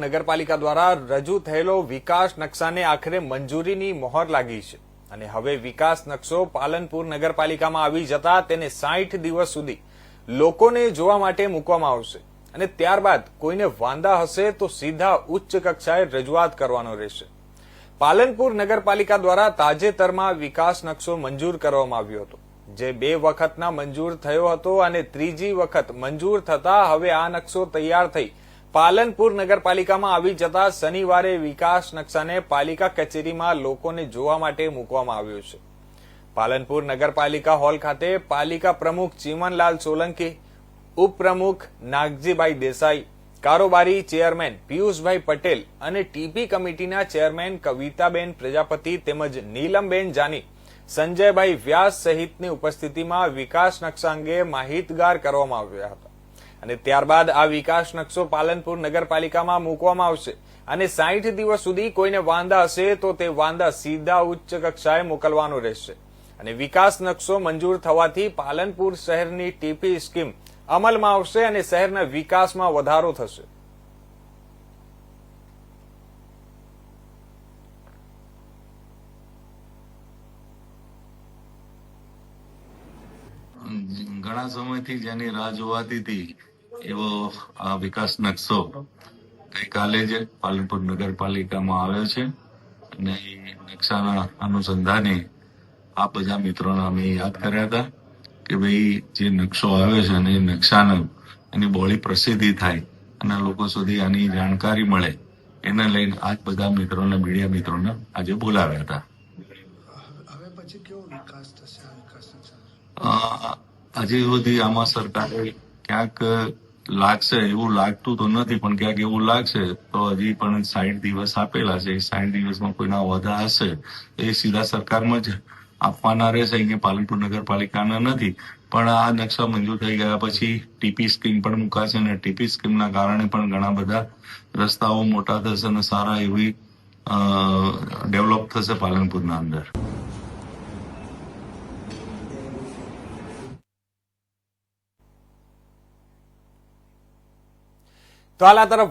નગરપાલિકા દ્વારા રજૂ થયેલો વિકાસ નકશાને આખરે મંજૂરીની મહોર લાગી છે અને હવે વિકાસ નકશો પાલનપુર નગરપાલિકામાં આવી જતા તેને 60 દિવસ સુધી લોકોને જોવા માટે મૂકવામાં આવશે અને ત્યારબાદ કોઈને વાંધા હશે તો સીધા ઉચ્ચ કક્ષાએ રજૂઆત કરવાનો રહેશે। પાલનપુર નગરપાલિકા દ્વારા તાજેતરમાં વિકાસ નકશો મંજૂર કરવામાં આવ્યો હતો, જે 2 વખતના મંજૂર થયો હતો અને ત્રીજી વખત મંજૂર થતા હવે આ નકશો તૈયાર થઈ પાલનપુર નગરપાલિકામાં આવી જતા શનિવારે વિકાસ નકશાને પાલિકા કચેરીમાં લોકોને જોવા માટે મૂકવામાં આવ્યો છે। પાલનપુર નગરપાલિકા હોલ ખાતે પાલિકા પ્રમુખ ચીમનલાલ સોલંકી, ઉપપ્રમુખ નાગજીભાઈ દેસાઈ, કારોબારી ચેરમેન પિયુષભાઈ પટેલ અને ટીપી કમિટીના ચેરમેન કવિતાબેન પ્રજાપતિ તેમજ નીલમબેન જાની, સંજયભાઈ વ્યાસ સહિતની ઉપસ્થિતિમાં વિકાસ નકશા અંગે માહિતગાર કરવામાં આવ્યા હતા અને ત્યારબાદ આ વિકાસ નકશો પાલનપુર નગરપાલિકામાં મૂકવામાં આવશે અને 60 દિવસ સુધી કોઈને વાંધા હશે તો તે વાંધા સીધા ઉચ્ચ કક્ષાએ મોકલવાનો રહેશે અને વિકાસ નકશો મંજૂર થવાથી પાલનપુર શહેરની ટીપી સ્કીમ અમલમાં આવશે અને શહેરના વિકાસમાં વધારો થશે। ઘણા સમયથી જેની રાહ જોવાતી હતી એવો આ વિકાસ નકશો ગઈકાલે જ પાલનપુર નગરપાલિકામાં આવ્યો છે અને નકશાના અનુસંધાને આ બધા મિત્રોને અમે યાદ કર્યા હતા કે ભાઈ જે નકશો આવ્યો છે અને એ નકશાનો એની બહોળી પ્રસિદ્ધિ થાય અને લોકો સુધી આની જાણકારી મળે એને લઈને આજ બધા મિત્રોને, મીડિયા મિત્રોને આજે બોલાવ્યા હતા। હવે પછી કેવો વિકાસ થશે આ વિકાસ નકશા? હજી સુધી આમાં સરકારે ક્યાંક લાગશે એવું લાગતું તો નથી, પણ ક્યાંક એવું લાગશે તો હજી પણ 60 દિવસ આપેલા છે। 60 દિવસમાં કોઈના વાંધા હશે એ સીધા સરકારમાં જ આપવાના રહેશે, અહીંયા પાલનપુર નગરપાલિકાના નથી। પણ આ નકશા મંજૂર થઈ ગયા પછી ટીપી સ્કીમ પણ મુકાશે અને ટીપી સ્કીમના કારણે પણ ઘણા બધા રસ્તાઓ મોટા થશે અને સારા એવી ડેવલપ થશે પાલનપુરના અંદર। તો હાલ આ તરફ